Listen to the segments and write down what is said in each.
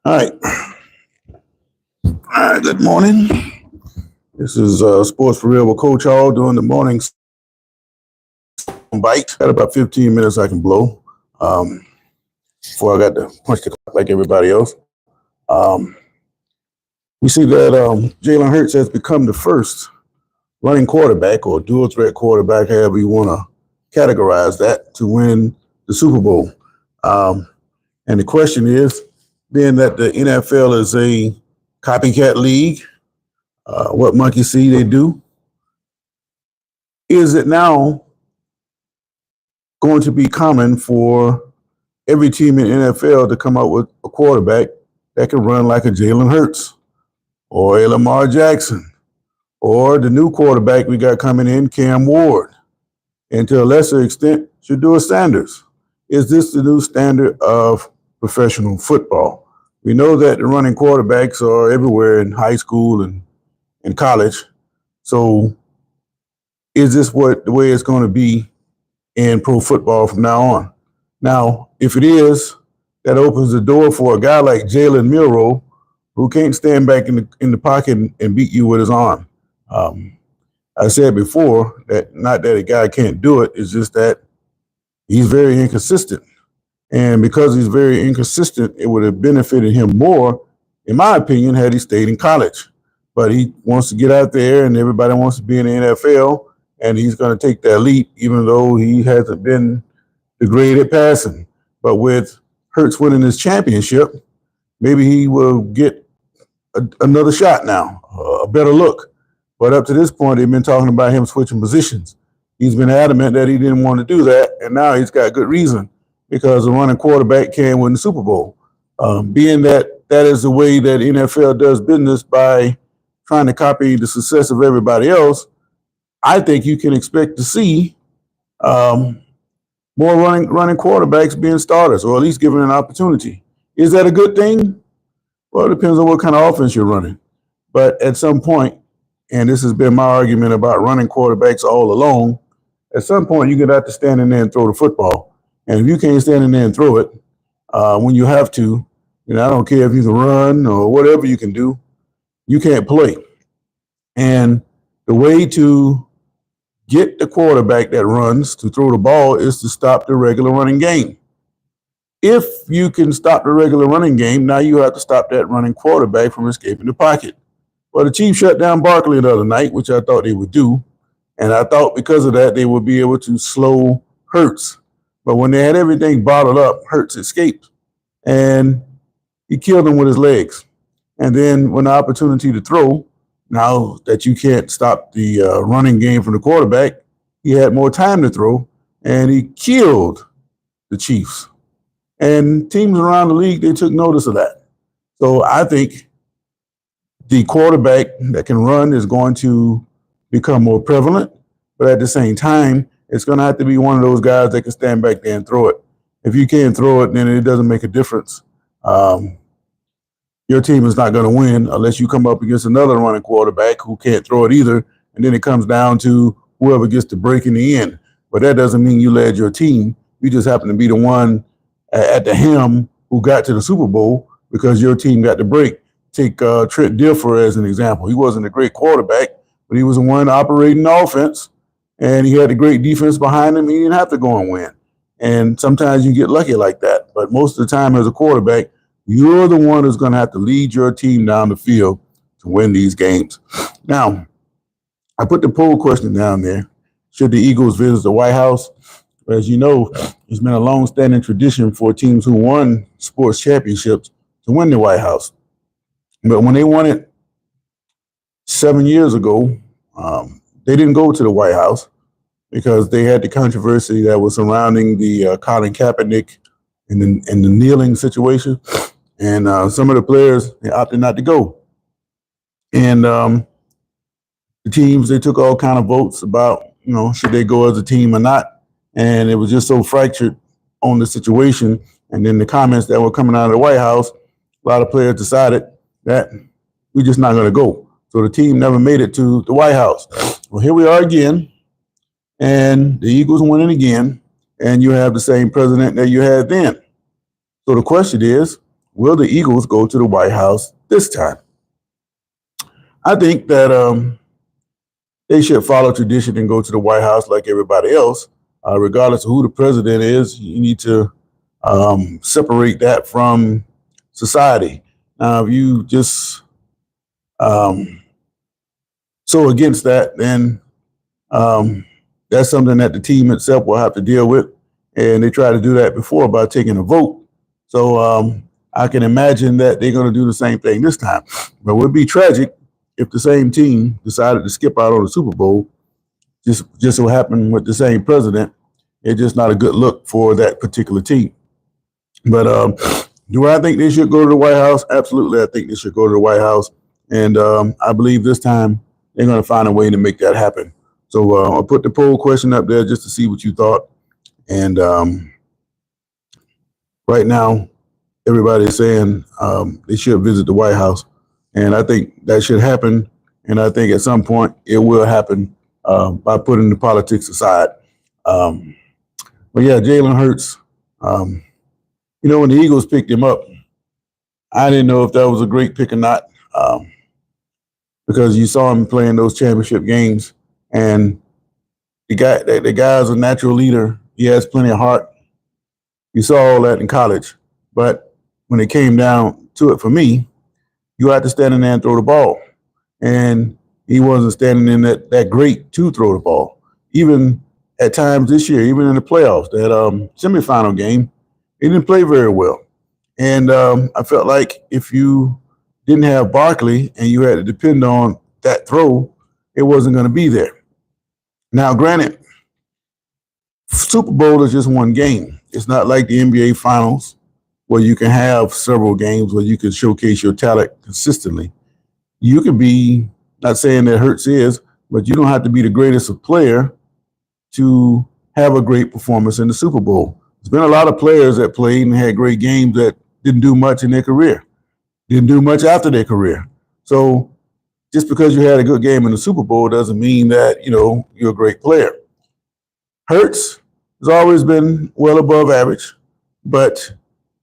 All right. All right. Good morning. This is Sports for Real with Coach Hall doing the morning bite. Got about 15 minutes I can blow before I got to punch the clock like everybody else. We see that Jalen Hurts has become the first running quarterback or dual threat quarterback, however you want to categorize that, to win the Super Bowl. And the question is, being that the NFL is a copycat league, what monkey see they do, is it now going to be common for every team in the NFL to come up with a quarterback that can run like a Jalen Hurts or a Lamar Jackson or the new quarterback we got coming in, Cam Ward, and to a lesser extent, Shedeur Sanders? Is this the new standard of professional football? We know that the running quarterbacks are everywhere in high school and in college. So is this the way it's going to be in pro football from now on? Now, if it is, that opens the door for a guy like Jalen Milroe, who can't stand back in the pocket and beat you with his arm. I said before that not that a guy can't do it, it's just that he's very inconsistent. And because he's very inconsistent, it would have benefited him more, in my opinion, had he stayed in college. But he wants to get out there, and everybody wants to be in the NFL, and he's going to take that leap, even though he hasn't been the great at passing. But with Hurts winning his championship, maybe he will get another shot now, a better look. But up to this point, they've been talking about him switching positions. He's been adamant that he didn't want to do that, and now he's got good reason, because a running quarterback can win the Super Bowl. Being that is the way that NFL does business, by trying to copy the success of everybody else, I think you can expect to see more running quarterbacks being starters, or at least given an opportunity. Is that a good thing? Well, it depends on what kind of offense you're running. But at some point, and this has been my argument about running quarterbacks all along, at some point you're going to have to stand in there and throw the football. And if you can't stand in there and throw it when you have to, I don't care if you can run or whatever you can do, you can't play. And the way to get the quarterback that runs to throw the ball is to stop the regular running game. If you can stop the regular running game, now you have to stop that running quarterback from escaping the pocket. Well, the Chiefs shut down Barkley the other night, which I thought they would do. And I thought because of that, they would be able to slow Hurts. But when they had everything bottled up, Hurts escaped. And he killed him with his legs. And then when the opportunity to throw, now that you can't stop the running game from the quarterback, he had more time to throw, and he killed the Chiefs. And teams around the league, they took notice of that. So I think the quarterback that can run is going to become more prevalent, but at the same time, it's going to have to be one of those guys that can stand back there and throw it. If you can't throw it, then it doesn't make a difference. Your team is not going to win unless you come up against another running quarterback who can't throw it either, and then it comes down to whoever gets the break in the end. But that doesn't mean you led your team. You just happen to be the one at the helm who got to the Super Bowl because your team got the break. Take Trent Dilfer as an example. He wasn't a great quarterback, but he was the one operating the offense, and he had a great defense behind him. He didn't have to go and win. And sometimes you get lucky like that. But most of the time as a quarterback, you're the one who's going to have to lead your team down the field to win these games. Now, I put the poll question down there. Should the Eagles visit the White House? As you know, it's been a long-standing tradition for teams who won sports championships to win the White House. But when they won it 7 years ago, they didn't go to the White House because they had the controversy that was surrounding the Colin Kaepernick and the kneeling situation. And some of the players, they opted not to go. And the teams, they took all kind of votes about, should they go as a team or not. And it was just so fractured on the situation. And then the comments that were coming out of the White House, a lot of players decided that we're just not going to go. So the team never made it to the White House. Well, here we are again. And the Eagles winning again. And you have the same president that you had then. So the question is, will the Eagles go to the White House this time? I think that they should follow tradition and go to the White House like everybody else. Regardless of who the president is, you need to separate that from society. Now, if you just so against that, then that's something that the team itself will have to deal with. And they tried to do that before by taking a vote. So I can imagine that they're going to do the same thing this time. But it would be tragic if the same team decided to skip out on the Super Bowl. Just so happened with the same president. It's just not a good look for that particular team. But do I think they should go to the White House? Absolutely, I think they should go to the White House. And I believe this time they're going to find a way to make that happen. So I'll put the poll question up there just to see what you thought. And right now, everybody is saying they should visit the White House. And I think that should happen. And I think at some point it will happen by putting the politics aside. But yeah, Jalen Hurts, when the Eagles picked him up, I didn't know if that was a great pick or not because you saw him playing those championship games. And the guy's a natural leader. He has plenty of heart. You saw all that in college. But when it came down to it for me, you had to stand in there and throw the ball. And he wasn't standing in that great to throw the ball. Even at times this year, even in the playoffs, that semifinal game, he didn't play very well. And I felt like if you didn't have Barkley and you had to depend on that throw, it wasn't going to be there. Now, granted, Super Bowl is just one game. It's not like the NBA Finals where you can have several games where you can showcase your talent consistently. You could be, not saying that Hurts is, but you don't have to be the greatest player to have a great performance in the Super Bowl. There's been a lot of players that played and had great games that didn't do much in their career, didn't do much after their career. So just because you had a good game in the Super Bowl doesn't mean that, you're a great player. Hurts has always been well above average, but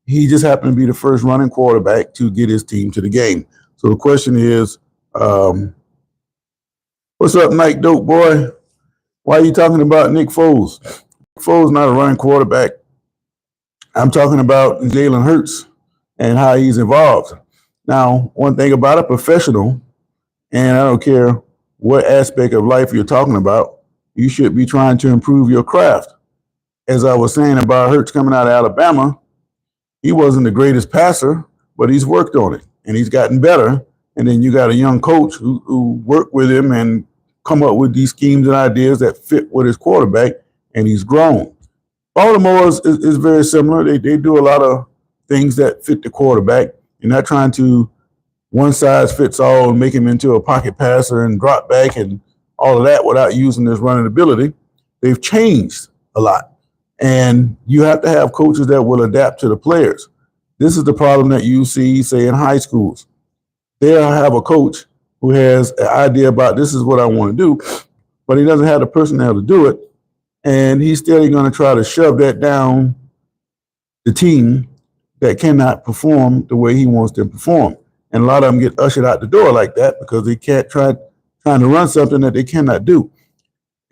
he just happened to be the first running quarterback to get his team to the game. So the question is, what's up, Nike Dope Boy? Why are you talking about Nick Foles? Nick Foles not a running quarterback. I'm talking about Jalen Hurts and how he's evolved. Now, one thing about a professional, and I don't care what aspect of life you're talking about, you should be trying to improve your craft. As I was saying about Hurts coming out of Alabama, he wasn't the greatest passer, but he's worked on it and he's gotten better. And then you got a young coach who worked with him and come up with these schemes and ideas that fit with his quarterback, and he's grown. Baltimore is very similar. They do a lot of things that fit the quarterback. You're not trying to one size fits all and make him into a pocket passer and drop back and all of that without using his running ability. They've changed a lot. And you have to have coaches that will adapt to the players. This is the problem that you see, say, in high schools. They'll have a coach who has an idea about this is what I want to do, but he doesn't have the personnel to do it. And he's still going to try to shove that down the team that cannot perform the way he wants to perform. And a lot of them get ushered out the door like that because they can't trying to run something that they cannot do.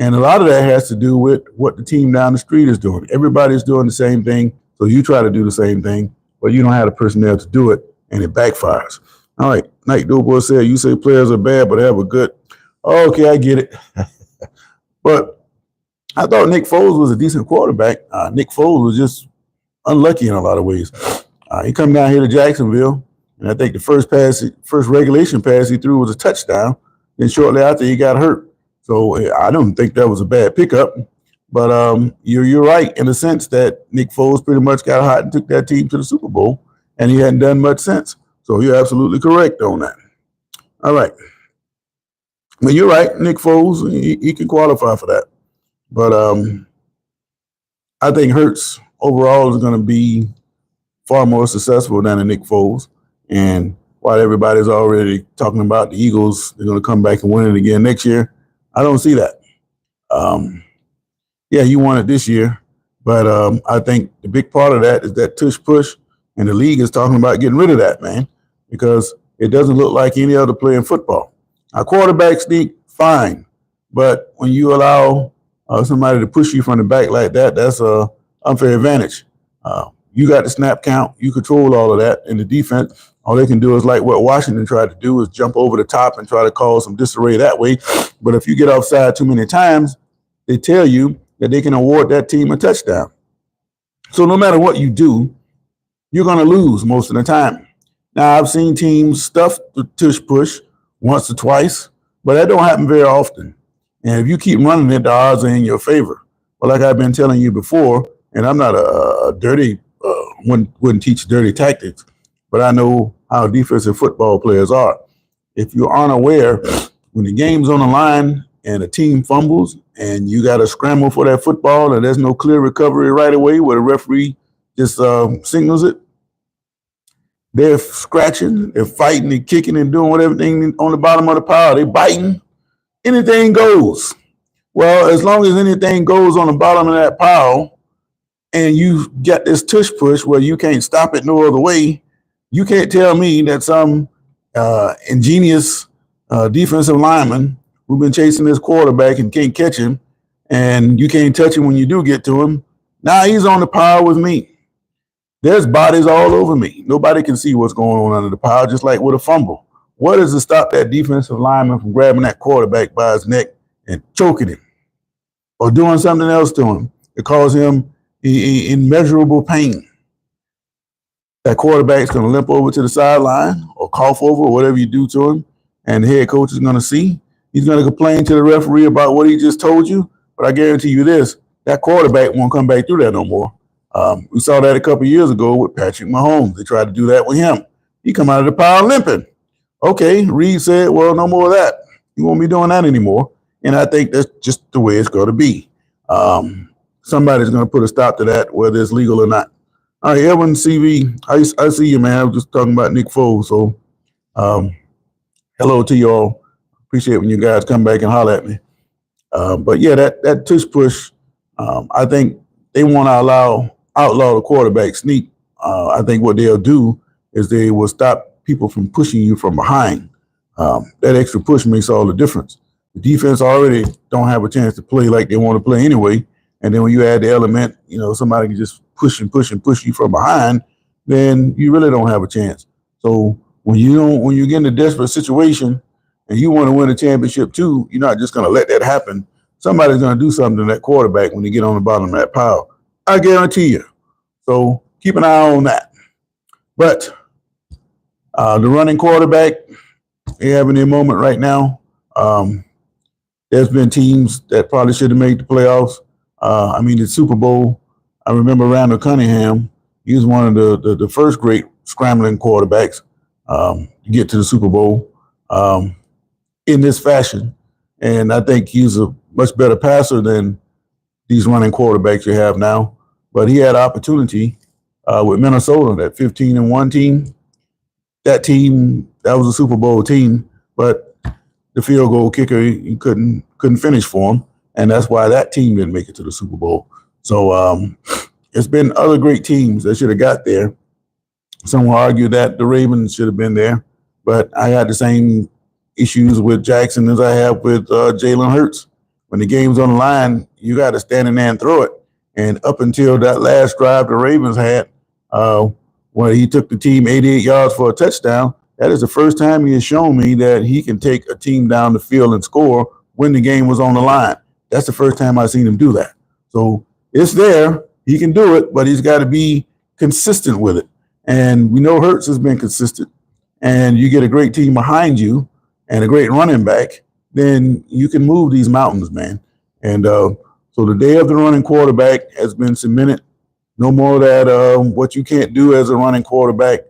And a lot of that has to do with what the team down the street is doing. Everybody's doing the same thing, so you try to do the same thing, but you don't have the personnel to do it, and it backfires. All right, Nike Doughboy said, you say players are bad, but have a good. Oh, okay, I get it. But I thought Nick Foles was a decent quarterback. Nick Foles was just unlucky in a lot of ways. He come down here to Jacksonville, and I think the first regulation pass he threw was a touchdown. Then shortly after, he got hurt. So I don't think that was a bad pickup. But you're right in the sense that Nick Foles pretty much got hot and took that team to the Super Bowl, and he hadn't done much since. So you're absolutely correct on that. All right. But you're right, Nick Foles, he can qualify for that. But I think Hurts overall is going to be far more successful than a Nick Foles. And while everybody's already talking about the Eagles, they're going to come back and win it again next year, I don't see that. Yeah, you won it this year, but I think the big part of that is that tush push And the league is talking about getting rid of that, man, because it doesn't look like any other play in football. Now, quarterback sneak, fine. But when you allow somebody to push you from the back like that, that's an unfair advantage. You got the snap count. You control all of that. And the defense, all they can do is like what Washington tried to do, is jump over the top and try to cause some disarray that way. But if you get offside too many times, they tell you that they can award that team a touchdown. So no matter what you do, you're going to lose most of the time. Now, I've seen teams stuff the tush push once or twice, but that don't happen very often. And if you keep running it, the odds are in your favor. But like I've been telling you before, and I'm not a dirty, wouldn't teach dirty tactics, but I know how defensive football players are. If you aren't aware, when the game's on the line and a team fumbles and you got to scramble for that football and there's no clear recovery right away where the referee just signals it, they're scratching, they're fighting, they're kicking and doing whatever thing on the bottom of the pile. They're biting. Anything goes. Well, as long as anything goes on the bottom of that pile and you got this tush push where you can't stop it no other way, you can't tell me that some ingenious defensive lineman who's been chasing this quarterback and can't catch him, and you can't touch him when you do get to him. Now he's on the pile with me. There's bodies all over me. Nobody can see what's going on under the pile, just like with a fumble. What is to stop that defensive lineman from grabbing that quarterback by his neck and choking him or doing something else to him that cause him immeasurable pain? That quarterback's going to limp over to the sideline or cough over or whatever you do to him, and the head coach is going to see. He's going to complain to the referee about what he just told you, but I guarantee you this, that quarterback won't come back through that no more. We saw that a couple of years ago with Patrick Mahomes. They tried to do that with him. He come out of the pile limping. Okay, Reed said, well, no more of that. You won't be doing that anymore. And I think that's just the way it's going to be. Somebody's going to put a stop to that, whether it's legal or not. All right, Edwin CV, I see you, man. I was just talking about Nick Foles. So hello to you all. Appreciate when you guys come back and holler at me. But yeah, that tush push, I think they want to outlaw the quarterback sneak. I think what they'll do is they will stop people from pushing you from behind. That extra push makes all the difference. The defense already don't have a chance to play like they want to play anyway. And then when you add the element, somebody can just push you from behind, then you really don't have a chance. So when you get in a desperate situation and you want to win a championship too, you're not just going to let that happen. Somebody's going to do something to that quarterback when you get on the bottom of that pile. I guarantee you. So keep an eye on that. But the running quarterback, they're having their moment right now. There's been teams that probably should have made the playoffs. The Super Bowl, I remember Randall Cunningham. He was one of the first great scrambling quarterbacks to get to the Super Bowl in this fashion. And I think he's a much better passer than these running quarterbacks you have now. But he had opportunity with Minnesota, that 15-1 team. That team, that was a Super Bowl team, but the field goal kicker, he couldn't finish for him. And that's why that team didn't make it to the Super Bowl. So it's been other great teams that should have got there. Some will argue that the Ravens should have been there, but I had the same issues with Jackson as I have with Jalen Hurts. When the game's on the line, you got to stand in there and throw it. And up until that last drive the Ravens had, when he took the team 88 yards for a touchdown, that is the first time he has shown me that he can take a team down the field and score when the game was on the line. That's the first time I've seen him do that. So it's there. He can do it, but he's got to be consistent with it. And we know Hurts has been consistent. And you get a great team behind you and a great running back, then you can move these mountains, man. And so the day of the running quarterback has been cemented. No more of that what you can't do as a running quarterback.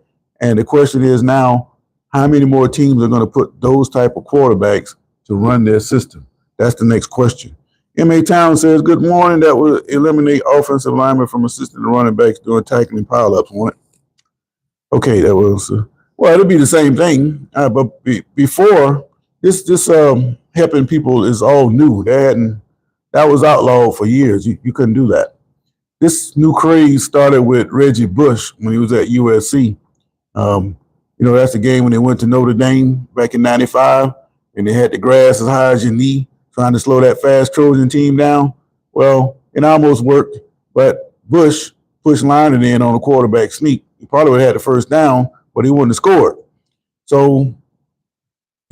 And the question is now, how many more teams are going to put those type of quarterbacks to run their system? That's the next question. M.A. Town says, good morning. That will eliminate offensive linemen from assisting the running backs doing tackling pileups, won't it? Okay, that was, well, it'll be the same thing. But before, this helping people is all new. That was outlawed for years. You couldn't do that. this new craze started with Reggie Bush when he was at USC. Um, that's the game when they went to Notre Dame back in '95, and they had the grass as high as your knee, trying to slow that fast Trojan team down. Well, it almost worked, but Bush pushed London in on a quarterback sneak. He probably would have had the first down, but he wouldn't have scored. So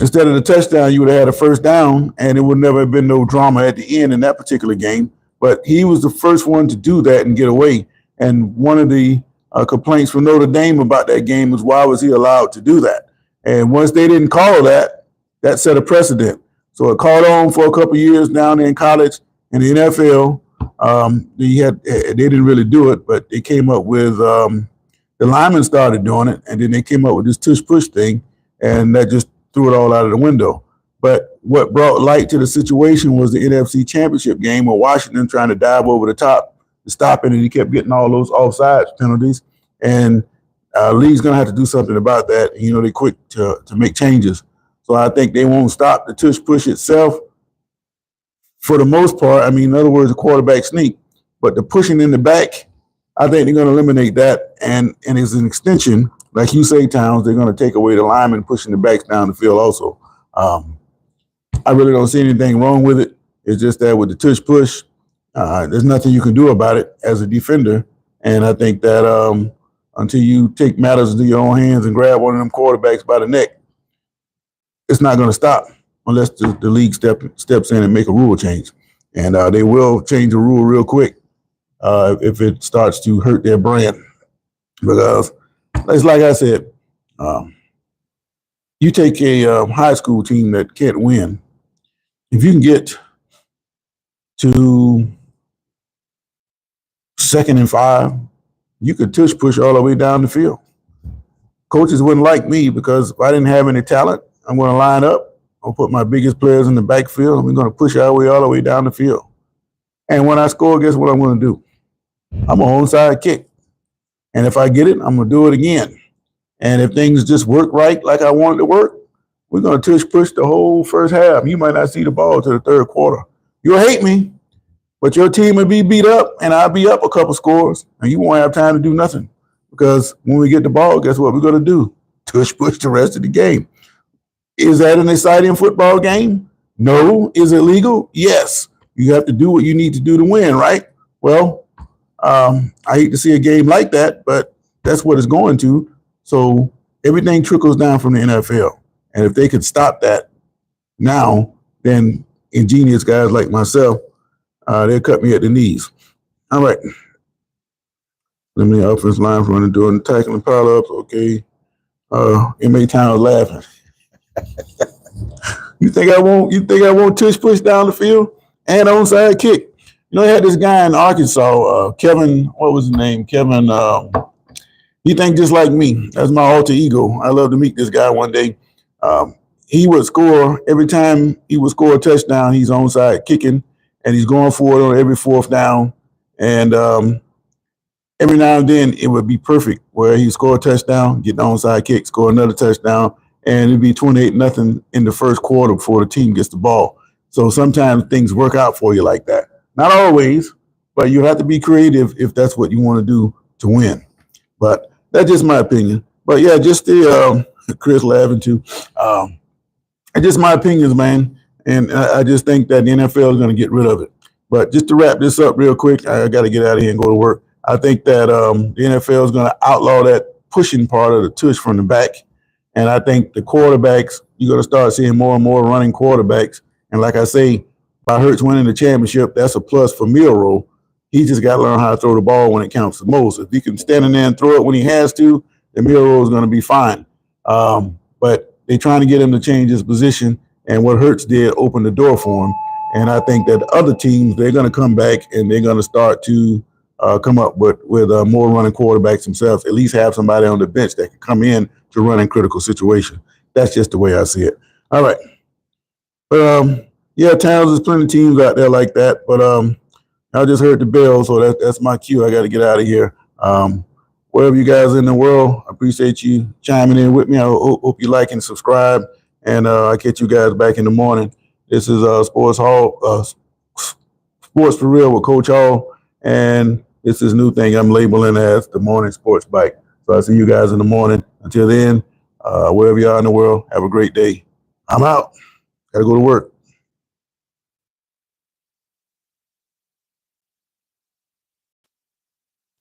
instead of the touchdown, you would have had a first down, and it would never have been no drama at the end in that particular game. But he was the first one to do that and get away. And one of the complaints from Notre Dame about that game was, why was he allowed to do that? And once they didn't call that, that set a precedent. So it caught on for a couple of years down there in college. In the NFL, they didn't really do it, but they came up with the linemen started doing it, and then they came up with this tush push thing, and that just threw it all out of the window. But what brought light to the situation was the NFC Championship game where Washington trying to dive over the top to stop it, and he kept getting all those offsides penalties. And league's going to have to do something about that. They're quick to make changes. So I think they won't stop the tush push itself for the most part. I mean, in other words, a quarterback sneak. But the pushing in the back, I think they're going to eliminate that. And as an extension, like you say, Towns, they're going to take away the linemen pushing the backs down the field also. I really don't see anything wrong with it. It's just that with the tush push, there's nothing you can do about it as a defender. And I think that until you take matters into your own hands and grab one of them quarterbacks by the neck, it's not going to stop unless the league steps in and make a rule change. And they will change the rule real quick if it starts to hurt their brand. Because it's like I said, you take a high school team that can't win. If you can get to 2nd and 5, you could tush push all the way down the field. Coaches wouldn't like me because if I didn't have any talent, I'm going to line up. I'll put my biggest players in the backfield, and we're going to push our way all the way down the field. And when I score, guess what I'm going to do? I'm an onside kick. And if I get it, I'm going to do it again. And if things just work right like I want it to work, we're going to tush push the whole first half. You might not see the ball to the third quarter. You'll hate me, but your team will be beat up, and I'll be up a couple scores, and you won't have time to do nothing. Because when we get the ball, guess what we're going to do? Tush push the rest of the game. Is that an exciting football game? No. Is it legal? Yes. You have to do what you need to do to win, right? Well, I hate to see a game like that, but that's what it's going to. So everything trickles down from the NFL. And if they could stop that now, then ingenious guys like myself, they'll cut me at the knees. All right. Let me offensive line running, doing tackling pile-ups. Okay. MA Town laughing. You think I won't tush push down the field and onside kick? They had this guy in Arkansas, Kevin, what was his name? Kevin, he think just like me. That's my alter ego. I love to meet this guy one day. He would score every time he would score a touchdown. He's onside kicking, and he's going for it on every fourth down. And every now and then it would be perfect where he score a touchdown, get the onside kick, score another touchdown, and it'd be 28-0 in the first quarter before the team gets the ball. So sometimes things work out for you like that. Not always, but you have to be creative if that's what you want to do to win. But that's just my opinion. But yeah, just the Chris laughing too. It's just my opinions, man. And I just think that the NFL is going to get rid of it. But just to wrap this up real quick, I got to get out of here and go to work. I think that the NFL is going to outlaw that pushing part of the tush from the back. And I think the quarterbacks, you're going to start seeing more and more running quarterbacks. And like I say, by Hurts winning the championship, that's a plus for Milroe. He just got to learn how to throw the ball when it counts the most. If he can stand in there and throw it when he has to, then Milroe is going to be fine. But they're trying to get him to change his position. And what Hurts did opened the door for him. And I think that other teams, they're going to come back and they're going to start to come up with more running quarterbacks themselves, at least have somebody on the bench that can come in to run in critical situations. That's just the way I see it. All right. Yeah, Towns, there's plenty of teams out there like that, but I just heard the bell, so that's my cue. I got to get out of here. Wherever you guys in the world, I appreciate you chiming in with me. I hope you like and subscribe, and I'll catch you guys back in the morning. This is Sports for Real with Coach Hall, and It's this new thing I'm labeling as the morning sports bike. So I'll see you guys in the morning. Until then, wherever you are in the world, have a great day. I'm out. Gotta go to work.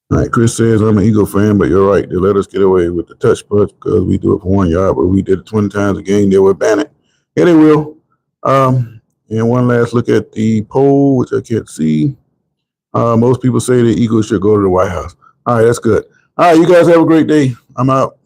All right, Chris says I'm an Eagle fan, but you're right. They let us get away with the touch push because we do it for 1 yard, but we did it 20 times a game. They will ban it. Yeah, they will. And one last look at the poll, which I can't see. Most people say the Eagles should go to the White House. All right, that's good. All right, you guys have a great day. I'm out.